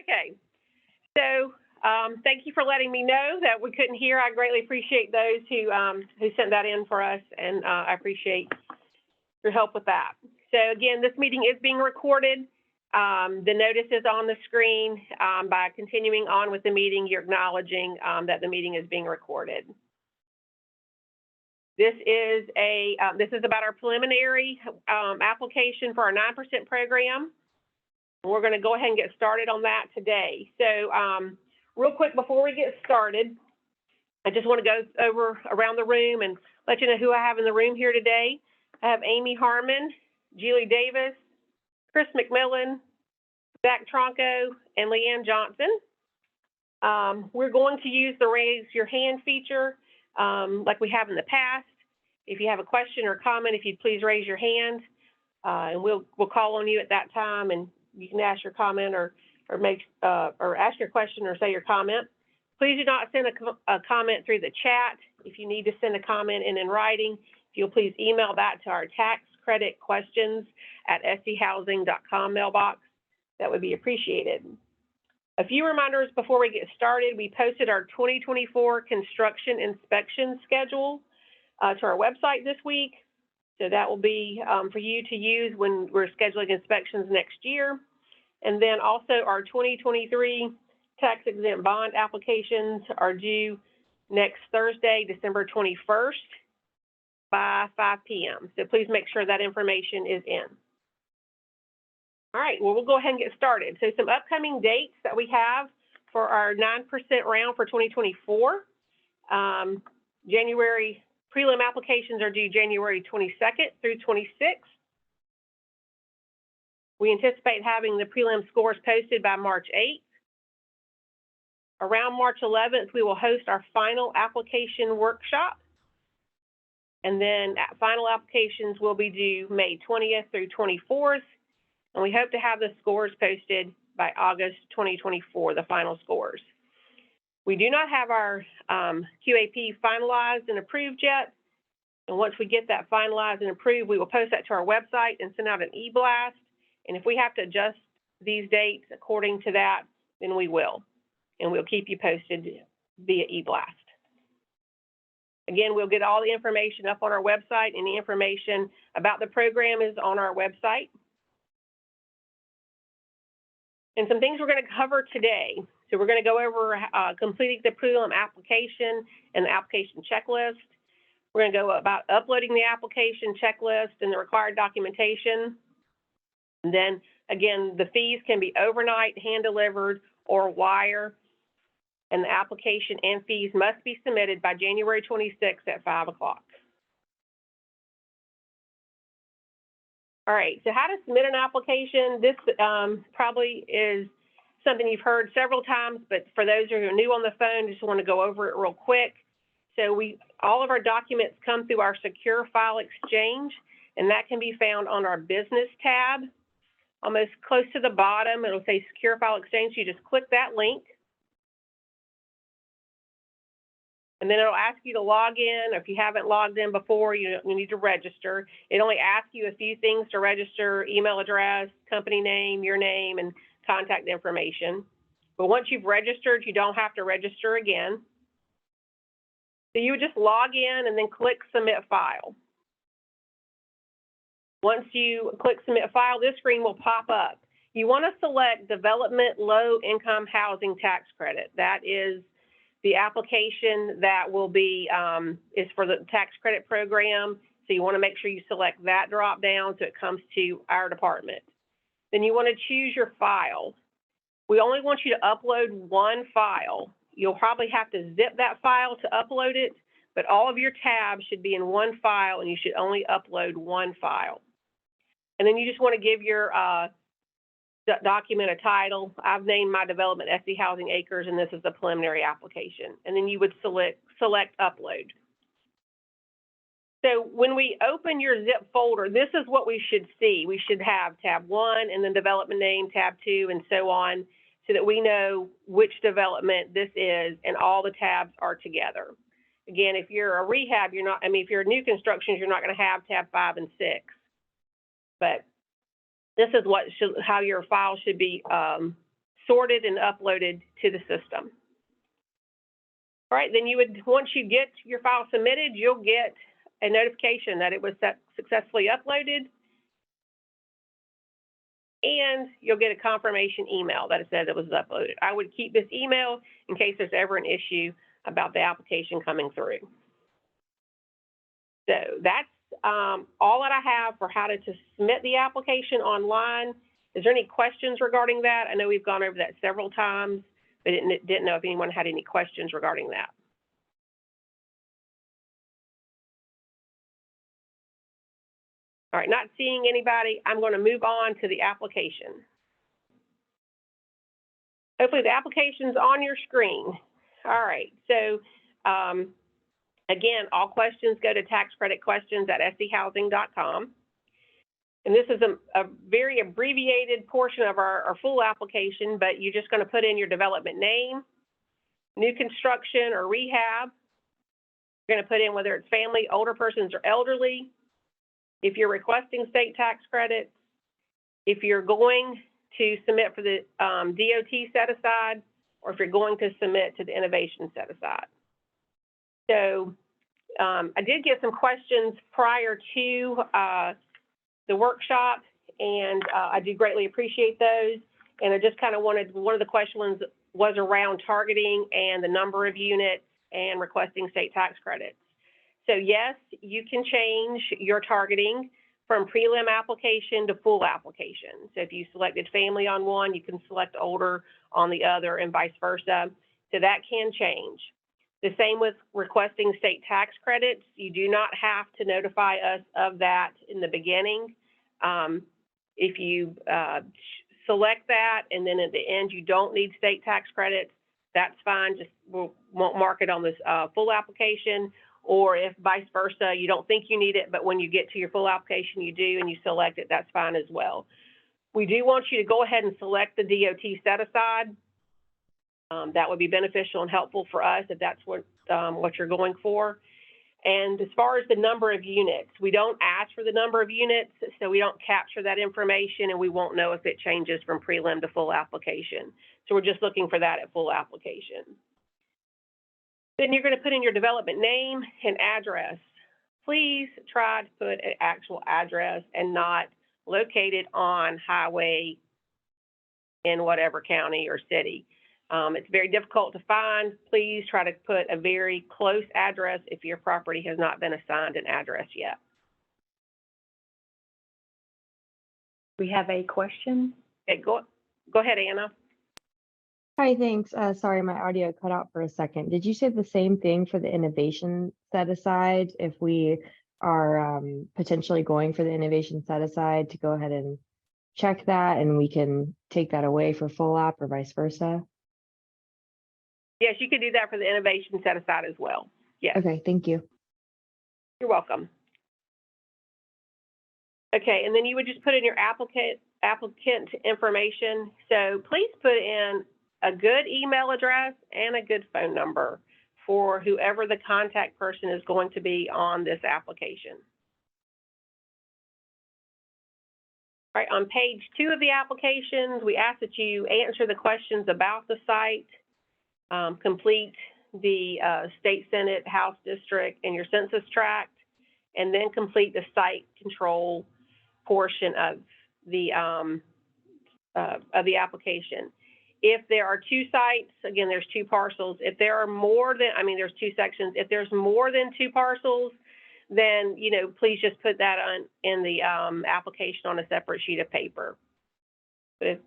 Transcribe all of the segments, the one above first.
Okay, so thank you for letting me know that we couldn't hear. I greatly appreciate those who sent that in for us, and I appreciate your help with that. So again, this meeting is being recorded. The notice is on the screen. By continuing on with the meeting, you're acknowledging that the meeting is being recorded. This is about our preliminary application for our 9% program. We're going to go ahead and get started on that today. So real quick before we get started, I just want to go over around the room and let you know who I have in the room here today. I have Amy Harmon, Julie Davis, Chris McMillan, Zach Tronco, and Leanne Johnson. We're going to use the raise your hand feature like we have in the past. If you have a question or comment, if you'd please raise your hand, and we'll call on you at that time, and you can ask your comment or ask your question or say your comment. Please do not send a comment through the chat. If you need to send a comment in writing, if you'll please email that to our tax credit questions at schousing.com mailbox, that would be appreciated. A few reminders before we get started. We posted our 2024 construction inspection schedule to our website this week. So that will be for you to use when we're scheduling inspections next year. And then also our 2023 tax exempt bond applications are due next Thursday, December 21st by 5 p.m. So please make sure that information is in. All right, well, we'll go ahead and get started. So some upcoming dates that we have for our 9% round for 2024. January prelim applications are due January 22nd through 26th. We anticipate having the prelim scores posted by March 8th. Around March 11th, we will host our final application workshop. And then final applications will be due May 20th through 24th. And we hope to have the scores posted by August 2024, the final scores. We do not have our QAP finalized and approved yet. And once we get that finalized and approved, we will post that to our website and send out an e-blast. And if we have to adjust these dates according to that, then we will. And we'll keep you posted via e-blast. Again, we'll get all the information up on our website. Any information about the program is on our website. And some things we're going to cover today. So we're going to go over completing the prelim application and the application checklist. We're going to go about uploading the application checklist and the required documentation. And then, again, the fees can be overnight, hand-delivered, or wire. And the application and fees must be submitted by January 26th at 5 o'clock. All right, so how to submit an application. This probably is something you've heard several times, but for those who are new on the phone, just want to go over it real quick. So all of our documents come through our Secure File Exchange, and that can be found on our Business tab. Almost close to the bottom, it'll say Secure File Exchange. You just click that link. And then it'll ask you to log in. If you haven't logged in before, you need to register. It only asks you a few things to register: email address, company name, your name, and contact information. But once you've registered, you don't have to register again. So you would just log in and then click Submit File. Once you click Submit File, this screen will pop up. You want to select Development Low Income Housing Tax Credit. That is the application that will be is for the tax credit program. So you want to make sure you select that drop down so it comes to our department. Then you want to choose your file. We only want you to upload one file. You'll probably have to zip that file to upload it, but all of your tabs should be in one file, and you should only upload one file. And then you just want to give your document a title. I've named my development SC Housing Acres, and this is the preliminary application. And then you would select Upload. So when we open your zip folder, this is what we should see. We should have tab 1 and then development name, tab 2, and so on, so that we know which development this is and all the tabs are together. Again, if you're a rehab, if you're new constructions, you're not going to have tab 5 and 6. But this is how your file should be sorted and uploaded to the system. All right, then once you get your file submitted, you'll get a notification that it was successfully uploaded, and you'll get a confirmation email that it says it was uploaded. I would keep this email in case there's ever an issue about the application coming through. So that's all that I have for how to submit the application online. Is there any questions regarding that? I know we've gone over that several times, but didn't know if anyone had any questions regarding that. All right, not seeing anybody, I'm going to move on to the application. Hopefully the application's on your screen. All right, so again, all questions go to taxcreditquestions@sehousing.com. And this is a very abbreviated portion of our full application, but you're just going to put in your development name, new construction or rehab. You're going to put in whether it's family, older persons, or elderly. If you're requesting state tax credits, if you're going to submit for the DOT set-aside, or if you're going to submit to the innovation set-aside. So I did get some questions prior to the workshop, and I do greatly appreciate those. And I just kind of wanted, one of the questions was around targeting and the number of units and requesting state tax credits. So yes, you can change your targeting from prelim application to full application. So if you selected family on one, you can select older on the other and vice versa. So that can change. The same with requesting state tax credits. You do not have to notify us of that in the beginning. If you select that and then at the end you don't need state tax credits, that's fine. Just we won't mark it on this full application. Or if vice versa, you don't think you need it, but when you get to your full application, you do and you select it, that's fine as well. We do want you to go ahead and select the DOT set-aside. That would be beneficial and helpful for us if that's what you're going for. And as far as the number of units, we don't ask for the number of units, so we don't capture that information, and we won't know if it changes from prelim to full application. So we're just looking for that at full application. Then you're going to put in your development name and address. Please try to put an actual address and not located on highway in whatever county or city. It's very difficult to find. Please try to put a very close address if your property has not been assigned an address yet. We have a question. Okay, go ahead, Anna. Hi, thanks. Sorry, my audio cut out for a second. Did you say the same thing for the innovation set aside? If we are potentially going for the innovation set aside, to go ahead and check that and we can take that away for full app or vice versa? Yes, you can do that for the innovation set aside as well. Yes. Okay, thank you. You're welcome. Okay, and then you would just put in your applicant information. So please put in a good email address and a good phone number for whoever the contact person is going to be on this application. All right, on page 2 of the applications, we ask that you answer the questions about the site, complete the state senate, house district, and your census tract, and then complete the site control portion of the application. If there are 2 sites, again, there's 2 parcels. If there are more than, there's 2 sections. If there's more than 2 parcels, then, please just put that in the application on a separate sheet of paper. But if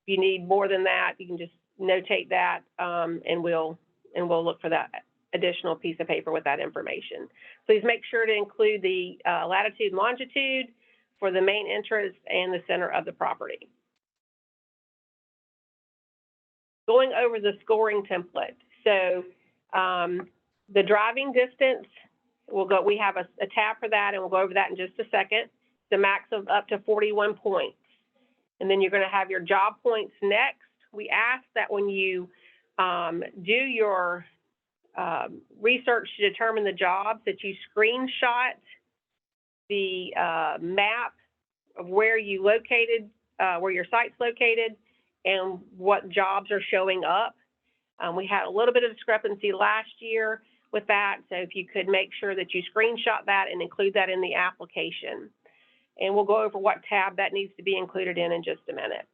you need more than that, you can just notate that, and we'll look for that additional piece of paper with that information. Please make sure to include the latitude and longitude for the main entrance and the center of the property. Going over the scoring template. So the driving distance, we have a tab for that, and we'll go over that in just a second. The max of up to 41 points. And then you're going to have your job points next. We ask that when you do your research to determine the jobs, that you screenshot the map of where you located, where your site's located, and what jobs are showing up. We had a little bit of discrepancy last year with that, so if you could make sure that you screenshot that and include that in the application. And we'll go over what tab that needs to be included in just a minute.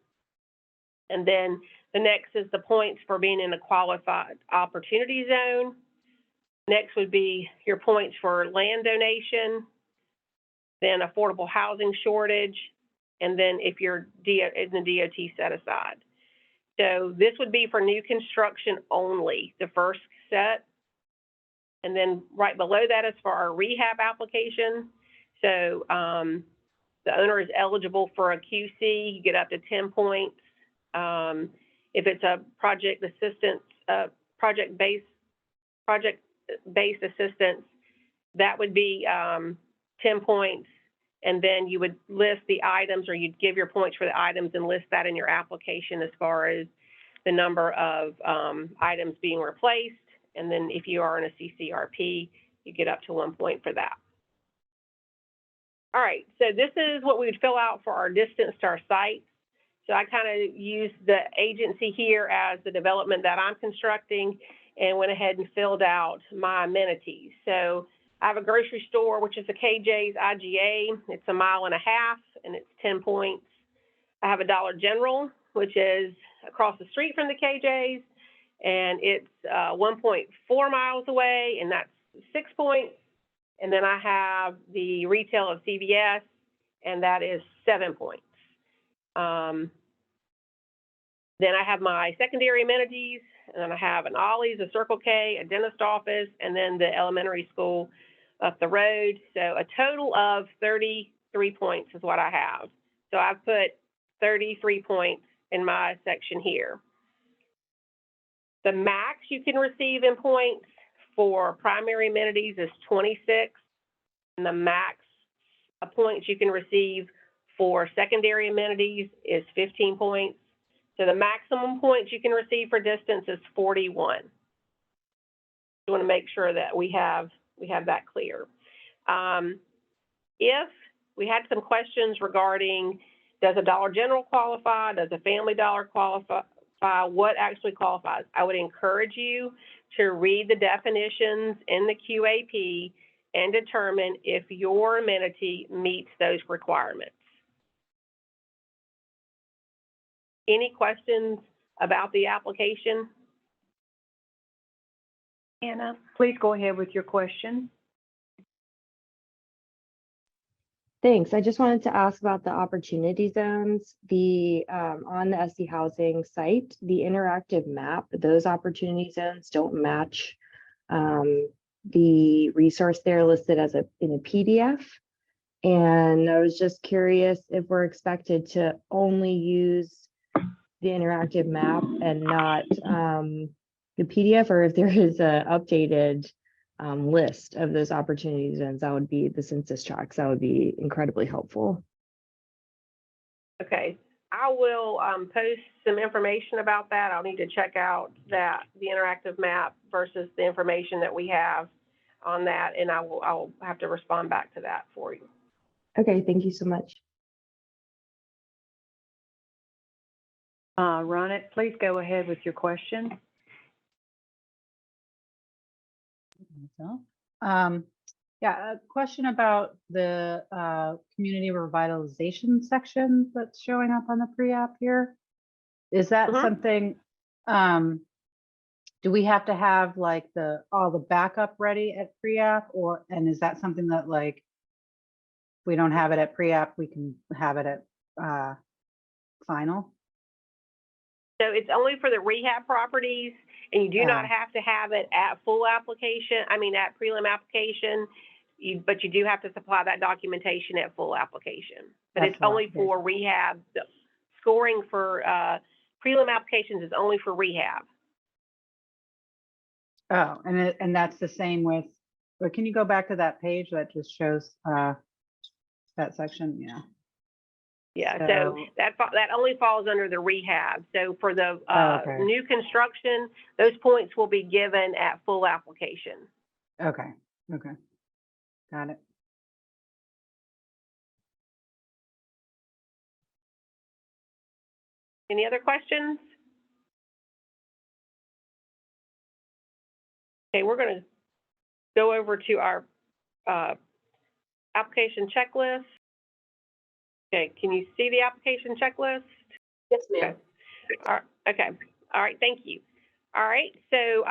And then the next is the points for being in a qualified opportunity zone. Next would be your points for land donation, then affordable housing shortage, and then if you're in the DOT set aside. So this would be for new construction only, the first set. And then right below that is for our rehab application. So the owner is eligible for a QC, you get up to 10 points. If it's a project assistance, project-based assistance, that would be 10 points. And then you would list the items, or you'd give your points for the items and list that in your application as far as the number of items being replaced. And then if you are in a CCRP, you get up to 1 point for that. All right, so this is what we would fill out for our distance to our site. So I kind of used the agency here as the development that I'm constructing and went ahead and filled out my amenities. So I have a grocery store, which is a KJ's IGA. It's 1.5 miles and it's 10 points. I have a Dollar General, which is across the street from the KJ's, and it's 1.4 miles away, and that's 6 points. And then I have the retail of CVS, and that is 7 points. Then I have my secondary amenities, and then I have an Ollie's, a Circle K, a dentist office, and then the elementary school up the road. So a total of 33 points is what I have. So I've put 33 points in my section here. The max you can receive in points for primary amenities is 26, and the max points you can receive for secondary amenities is 15 points. So the maximum points you can receive for distance is 41. You want to make sure that we have that clear. If we had some questions regarding, does a Dollar General qualify? Does a Family Dollar qualify? What actually qualifies? I would encourage you to read the definitions in the QAP and determine if your amenity meets those requirements. Any questions about the application? Anna, please go ahead with your question. Thanks. I just wanted to ask about the opportunity zones. The on the SC Housing site, the interactive map, those opportunity zones don't match the resource there listed as in a PDF. And I was just curious if we're expected to only use the interactive map and not the PDF, or if there is a updated list of those opportunity zones. That would be the census tracts. That would be incredibly helpful. Okay, I will post some information about that. I'll need to check out the interactive map versus the information that we have on that, and I'll have to respond back to that for you. Okay, thank you so much. Ronit, please go ahead with your question. Yeah, a question about the community revitalization section that's showing up on the pre-app here. Is that something, do we have to have like all the backup ready at pre-app, and is that something that, like, if we don't have it at pre-app, we can have it at final? So it's only for the rehab properties, and you do not have to have it at full application, at prelim application, but you do have to supply that documentation at full application. But it's only for rehab. The scoring for prelim applications is only for rehab. Oh, and that's the same with, but can you go back to that page that just shows that section? Yeah. Yeah, so that only falls under the rehab. So for the new construction, those points will be given at full application. Okay, got it. Any other questions? Okay, we're going to go over to our application checklist. Okay, can you see the application checklist? Yes, ma'am. All right, okay, all right, thank you. All right, so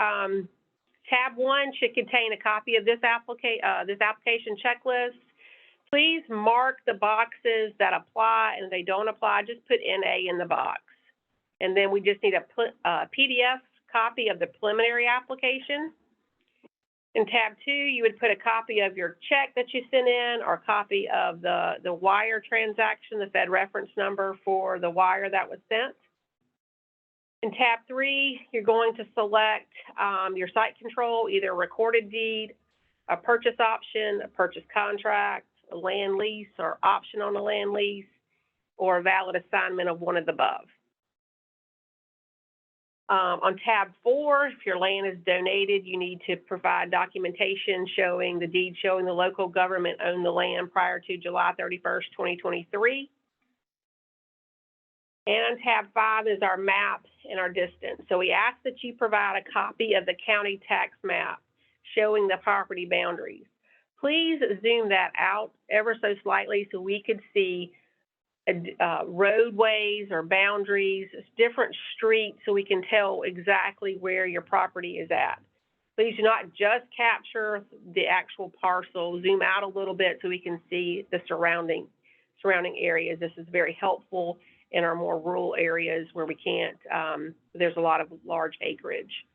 tab 1 should contain a copy of this application checklist. Please mark the boxes that apply, and if they don't apply, just put NA in the box. And then we just need a PDF copy of the preliminary application. In tab 2, you would put a copy of your check that you sent in, or a copy of the wire transaction, the Fed reference number for the wire that was sent. In tab 3, you're going to select your site control, either a recorded deed, a purchase option, a purchase contract, a land lease or option on a land lease, or a valid assignment of one of the above. On tab 4, if your land is donated, you need to provide documentation showing the deed showing the local government owned the land prior to July 31st, 2023. And on tab 5 is our map and our distance. So we ask that you provide a copy of the county tax map showing the property boundaries. Please zoom that out ever so slightly so we could see roadways or boundaries, different streets, so we can tell exactly where your property is at. Please do not just capture the actual parcel. Zoom out a little bit so we can see the surrounding areas. This is very helpful in our more rural areas where we can't, there's a lot of large acreage.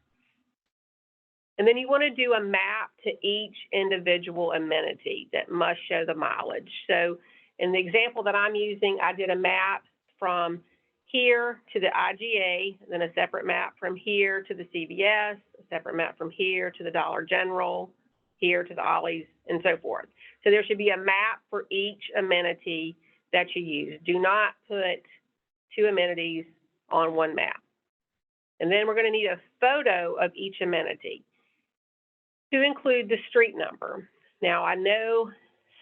And then you want to do a map to each individual amenity that must show the mileage. So in the example that I'm using, I did a map from here to the IGA, then a separate map from here to the CVS, a separate map from here to the Dollar General, here to the Ollie's, and so forth. So there should be a map for each amenity that you use. Do not put 2 amenities on one map. And then we're going to need a photo of each amenity to include the street number. Now, I know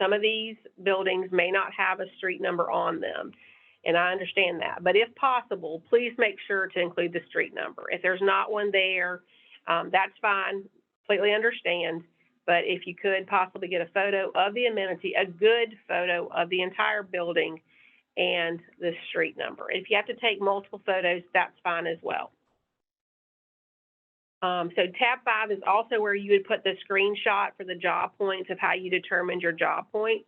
some of these buildings may not have a street number on them, and I understand that. But if possible, please make sure to include the street number. If there's not one there, that's fine, completely understand. But if you could possibly get a photo of the amenity, a good photo of the entire building and the street number. If you have to take multiple photos, that's fine as well. So tab 5 is also where you would put the screenshot for the job points of how you determined your job points.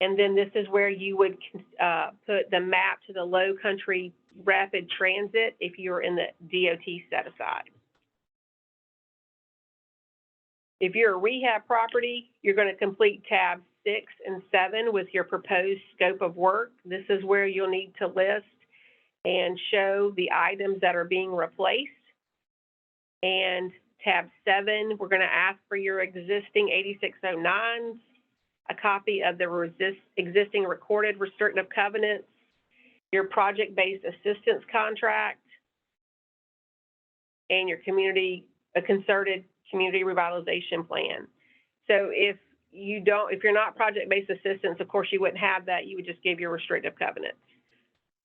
And then this is where you would put the map to the Low Country Rapid Transit if you're in the DOT set aside. If you're a rehab property, you're going to complete tabs 6 and 7 with your proposed scope of work. This is where you'll need to list and show the items that are being replaced. And tab 7, we're going to ask for your existing 8609s, a copy of the existing recorded restrictive covenants, your project-based assistance contract, and your concerted community revitalization plan. So if you're not project-based assistance, of course you wouldn't have that. You would just give your restrictive covenants.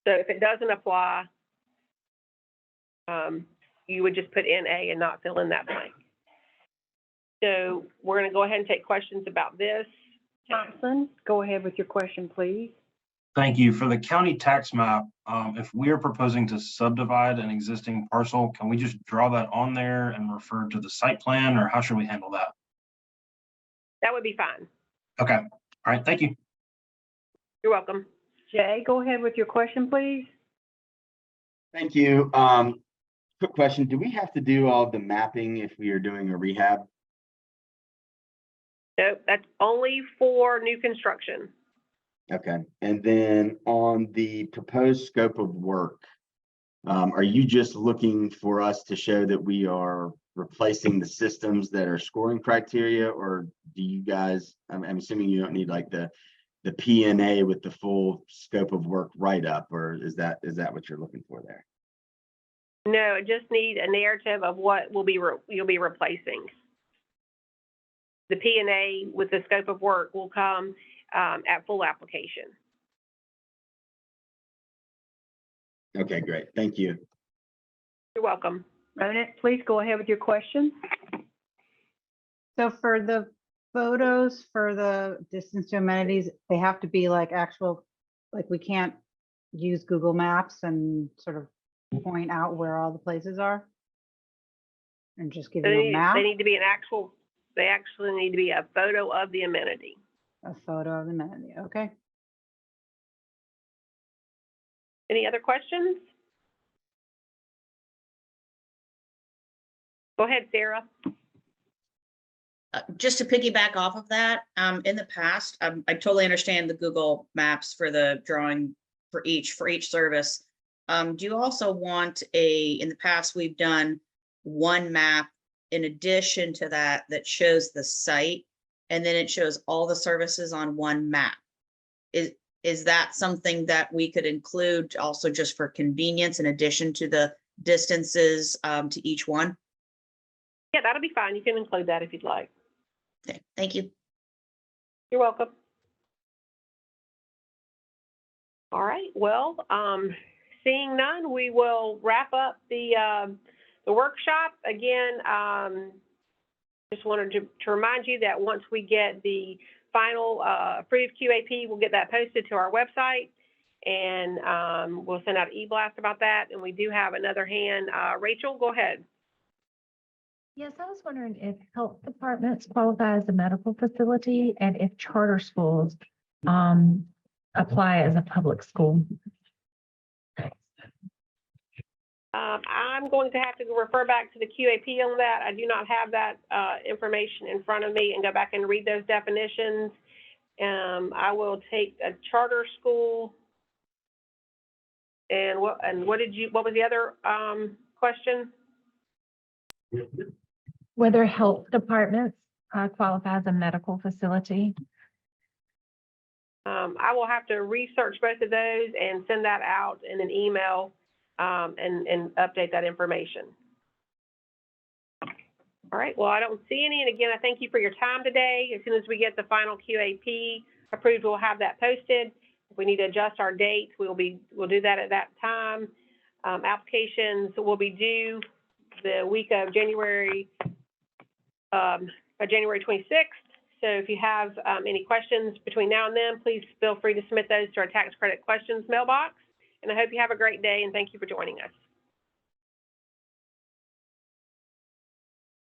So if it doesn't apply, you would just put NA and not fill in that blank. So we're going to go ahead and take questions about this. Thompson, go ahead with your question, please. Thank you. For the county tax map, if we are proposing to subdivide an existing parcel, can we just draw that on there and refer to the site plan, or how should we handle that? That would be fine. Okay. All right. Thank you. You're welcome. Jay, go ahead with your question, please. Thank you. Quick question. Do we have to do all the mapping if we are doing a rehab? Nope, that's only for new construction. Okay. And then on the proposed scope of work, are you just looking for us to show that we are replacing the systems that are scoring criteria, or do you guys, I'm assuming you don't need like the P&A with the full scope of work write-up, or is that what you're looking for there? No, just need a narrative of what you'll be replacing. The P&A with the scope of work will come at full application. Okay, great. Thank you. You're welcome. Ronit, please go ahead with your question. So for the photos, for the distance to amenities, they have to be like actual, like we can't use Google Maps and sort of point out where all the places are? And just give you a map, They need to be they actually need to be a photo of the amenity. a photo of the amenity, okay? Any other questions? Go ahead, Sarah. Just to piggyback off of that, in the past, I totally understand the Google Maps for the drawing for each service. Do you also want in the past, we've done one map in addition to that shows the site, and then it shows all the services on one map. Is that something that we could include also just for convenience in addition to the distances to each one? Yeah, that'll be fine. You can include that if you'd like. Okay, thank you. You're welcome. All right, well, seeing none, we will wrap up the workshop. Again, just wanted to remind you that once we get the final approved QAP, we'll get that posted to our website, and we'll send out an e-blast about that. And we do have another hand. Rachel, go ahead. Yes, I was wondering if health departments qualify as a medical facility and if charter schools apply as a public school. I'm going to have to refer back to the QAP on that. I do not have that information in front of me and go back and read those definitions. I will take a charter school. And what was the other question? Whether health departments qualify as a medical facility. I will have to research both of those and send that out in an email and update that information. All right, well, I don't see any. And again, I thank you for your time today. As soon as we get the final QAP approved, we'll have that posted. If we need to adjust our dates, we'll do that at that time. Applications will be due the week of January 26th. So if you have any questions between now and then, please feel free to submit those to our tax credit questions mailbox. And I hope you have a great day, and thank you for joining us.